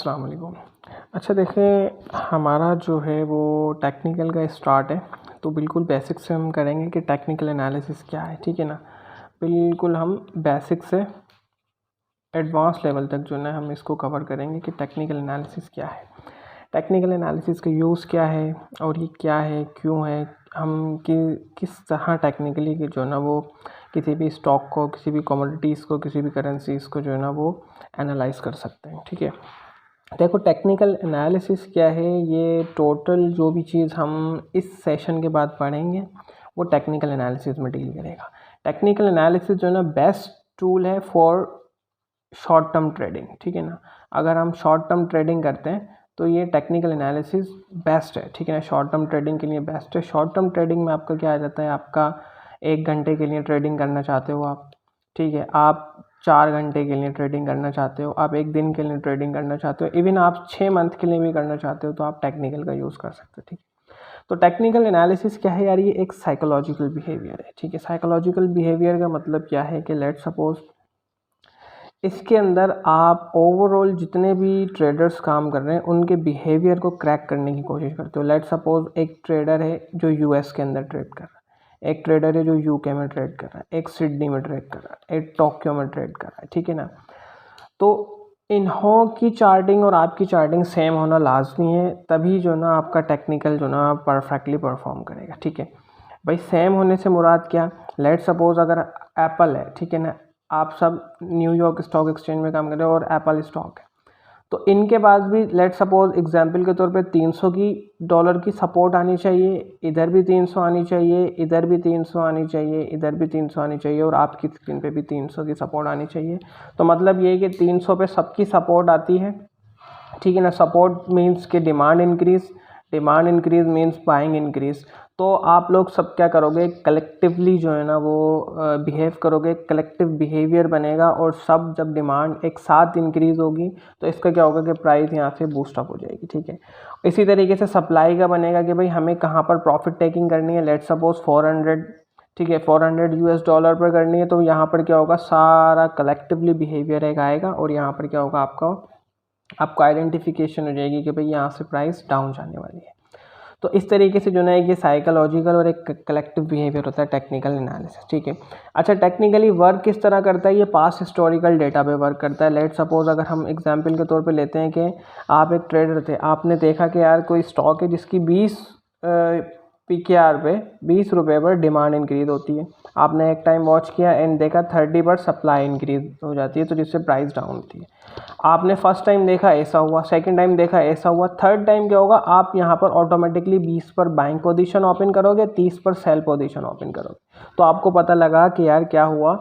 अस्सलाम वालेकुम। अच्छा देखें, हमारा जो है वो टेक्निकल का स्टार्ट है, तो बिल्कुल बेसिक से हम करेंगे कि टेक्निकल एनालिसिस क्या है, ठीक है ना। बिल्कुल हम बेसिक से एडवांस लेवल तक जो है हम इसको कवर करेंगे कि टेक्निकल एनालिसिस क्या है, टेक्निकल एनालिसिस का यूज़ क्या है और ये क्या है, क्यों है, हम किस तरह टेक्निकली जो है ना वो किसी भी स्टॉक को, किसी भी कमोडिटीज़ को, किसी भी करेंसीज़ को जो है ना वो एनालाइज कर सकते हैं, ठीक है। देखो, टेक्निकल एनालिसिस क्या है, ये टोटल जो भी चीज़ हम इस सेशन के बाद पढ़ेंगे वो टेक्निकल एनालिसिस में डील करेगा। टेक्निकल एनालिसिस जो है ना बेस्ट टूल है फॉर शॉर्ट टर्म ट्रेडिंग, ठीक है ना। अगर हम शॉर्ट टर्म ट्रेडिंग करते हैं तो ये टेक्निकल एनालिसिस बेस्ट है, ठीक है ना। शॉर्ट टर्म ट्रेडिंग के लिए बेस्ट है। शॉर्ट टर्म ट्रेडिंग में आपका क्या आ जाता है, आपका 1 घंटे के लिए ट्रेडिंग करना चाहते हो आप, ठीक है, आप 4 घंटे के लिए ट्रेडिंग करना चाहते हो, आप 1 दिन के लिए ट्रेडिंग करना चाहते हो, इवन आप 6 मंथ के लिए भी करना चाहते हो, तो आप टेक्निकल का यूज़ कर सकते हो, ठीक है। तो टेक्निकल एनालिसिस क्या है यार, ये एक साइकोलॉजिकल बिहेवियर है, ठीक है। साइकोलॉजिकल बिहेवियर का मतलब क्या है कि लेट्स सपोज इसके अंदर आप ओवरऑल जितने भी ट्रेडर्स काम कर रहे हैं उनके बिहेवियर को क्रैक करने की कोशिश करते हो। लेट्स सपोज एक ट्रेडर है जो यूएस के अंदर ट्रेड कर रहा है, एक ट्रेडर है जो यूके में ट्रेड कर रहा है, एक सिडनी में ट्रेड कर रहा है, एक टोक्यो में ट्रेड कर रहा है, ठीक है ना। तो इन्हों की चार्टिंग और आपकी चार्टिंग सेम होना लाजमी है, तभी जो ना आपका टेक्निकल जो ना परफेक्टली परफॉर्म करेगा, ठीक है भाई। सेम होने से मुराद क्या, लेट सपोज अगर एप्पल है, ठीक है ना, आप सब न्यूयॉर्क स्टॉक एक्सचेंज में काम कर रहे हो और एप्पल स्टॉक है, तो इनके पास भी लेट सपोज एग्जांपल के तौर पे 300 की डॉलर की सपोर्ट आनी चाहिए, इधर भी 300 आनी चाहिए, इधर भी 300 आनी चाहिए, इधर भी 300 आनी चाहिए, और आपकी स्क्रीन पे भी 300 की सपोर्ट आनी चाहिए। तो मतलब ये कि 300 पे सबकी सपोर्ट आती है, ठीक है ना। सपोर्ट मीन्स कि demand increase means buying increase. तो आप लोग सब क्या करोगे, कलेक्टिवली जो है ना वो बिहेव करोगे, कलेक्टिव बिहेवियर बनेगा, और सब जब डिमांड एक साथ इंक्रीज होगी तो इसका क्या होगा कि प्राइस यहाँ से बूस्ट अप हो जाएगी, ठीक है। इसी तरीके से सप्लाई का बनेगा कि भाई हमें कहाँ पर प्रॉफिट टेकिंग करनी है, लेट सपोज 400, ठीक है, 400 यूएस डॉलर पर करनी है, तो यहाँ पर क्या होगा, सारा कलेक्टिवली बिहेवियर एक आएगा और यहाँ पर क्या होगा, आपको आइडेंटिफिकेशन हो जाएगी कि भाई यहाँ से प्राइस डाउन जाने वाली है। तो इस तरीके से जो ना ये साइकोलॉजिकल और एक कलेक्टिव बिहेवियर होता है टेक्निकल एनालिसिस, ठीक है। अच्छा, टेक्निकली वर्क किस तरह करता है, ये पास्ट हिस्टोरिकल डेटा पे वर्क करता है। लेट सपोज अगर हम एग्जांपल के तौर पे लेते हैं कि आप एक ट्रेडर थे, आपने देखा कि यार कोई स्टॉक है जिसकी 20 PKR पे 20 रुपये पर डिमांड इंक्रीज होती है, आपने एक टाइम वॉच किया एंड देखा 30 पर सप्लाई इंक्रीज हो जाती है, तो जिससे प्राइस डाउन होती है। आपने फर्स्ट टाइम देखा ऐसा हुआ, सेकंड टाइम देखा ऐसा हुआ, थर्ड टाइम क्या होगा, आप यहाँ पर ऑटोमेटिकली 20 पर बाइंग पोजीशन ओपन करोगे, 30 पर सेल पोजीशन ओपन करोगे। तो आपको पता लगा कि यार क्या हुआ,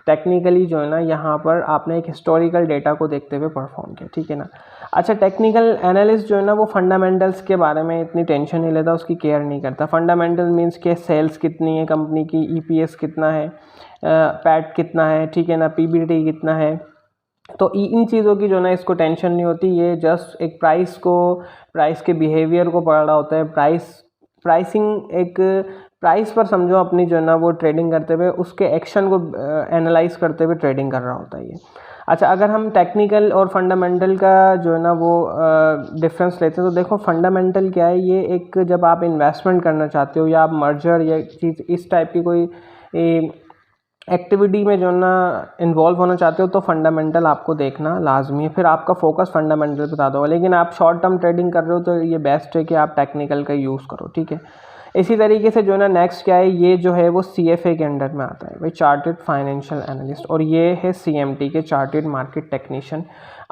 टेक्निकली जो है ना यहाँ पर आपने एक हिस्टोरिकल डेटा को देखते हुए परफॉर्म किया, ठीक है ना। अच्छा, टेक्निकल एनालिस्ट जो है ना वो फंडामेंटल्स के बारे में इतनी टेंशन नहीं लेता, उसकी केयर नहीं करता। फंडामेंटल मीन्स के सेल्स कितनी है कंपनी की, EPS कितना है, पैट कितना है, ठीक है ना, PBT कितना है, तो इन चीज़ों की जो ना इसको टेंशन नहीं होती। ये जस्ट एक प्राइस के बिहेवियर को पढ़ रहा होता है। प्राइसिंग एक प्राइस पर समझो अपनी जो है ना वो ट्रेडिंग करते हुए उसके एक्शन को एनालाइज करते हुए ट्रेडिंग कर रहा होता है ये। अच्छा, अगर हम टेक्निकल और फंडामेंटल का जो है ना वो डिफरेंस लेते हैं, तो देखो फंडामेंटल क्या है, ये एक जब आप इन्वेस्टमेंट करना चाहते हो या आप मर्जर या चीज़ इस टाइप की कोई एक्टिविटी में जो ना इन्वॉल्व होना चाहते हो, तो फंडामेंटल आपको देखना लाजमी है, फिर आपका फोकस फंडामेंटल पे ज़्यादा होगा। लेकिन आप शॉर्ट टर्म ट्रेडिंग कर रहे हो तो ये बेस्ट है कि आप टेक्निकल का यूज़ करो, ठीक है। इसी तरीके से जो है ना नेक्स्ट क्या है, ये जो है वो CFA के अंडर में आता है भाई, चार्टेड फाइनेंशियल एनालिस्ट, और ये है CMT के चार्टेड मार्केट टेक्नीशियन।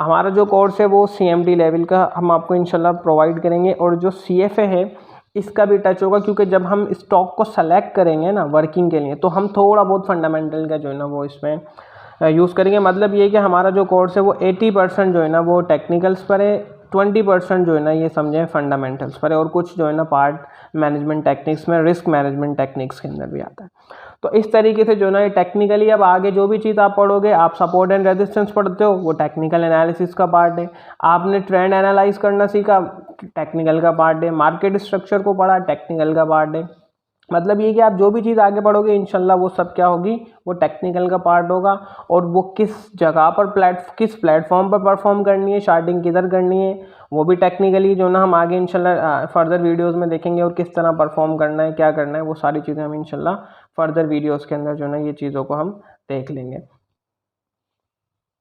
हमारा जो कोर्स है वो CMT लेवल का हम आपको इंशाल्लाह प्रोवाइड करेंगे, और जो CFA है इसका भी टच होगा, क्योंकि जब हम स्टॉक को सेलेक्ट करेंगे ना वर्किंग के लिए, तो हम थोड़ा बहुत फंडामेंटल का जो है ना वो इसमें यूज़ करेंगे। मतलब ये कि हमारा जो कोर्स है वो 80% जो है ना वो टेक्निकल्स पर है, 20% जो है ना ये समझें फंडामेंटल्स पर है, और कुछ जो है ना पार्ट मैनेजमेंट टेक्निक्स में, रिस्क मैनेजमेंट टेक्निक्स के अंदर भी आता है। तो इस तरीके से जो ना ये टेक्निकली अब आगे जो भी चीज़ आप पढ़ोगे, आप सपोर्ट एंड रेजिस्टेंस पढ़ते हो वो टेक्निकल एनालिसिस का पार्ट है, आपने ट्रेंड एनालाइज करना सीखा टेक्निकल का पार्ट है, मार्केट स्ट्रक्चर को पढ़ा टेक्निकल का पार्ट है, मतलब ये कि आप जो भी चीज़ आगे बढ़ोगे इंशाल्लाह वो सब क्या होगी, वो टेक्निकल का पार्ट होगा। और वो किस जगह पर किस प्लेटफॉर्म पर परफॉर्म करनी है, स्टार्टिंग किधर करनी है, वो भी टेक्निकली जो ना हम आगे इंशाल्लाह फर्दर वीडियोस में देखेंगे। और किस तरह परफॉर्म करना है, क्या करना है, वो सारी चीज़ें हम इंशाल्लाह फर्दर वीडियोस के अंदर जो ना ये चीज़ों को हम देख लेंगे।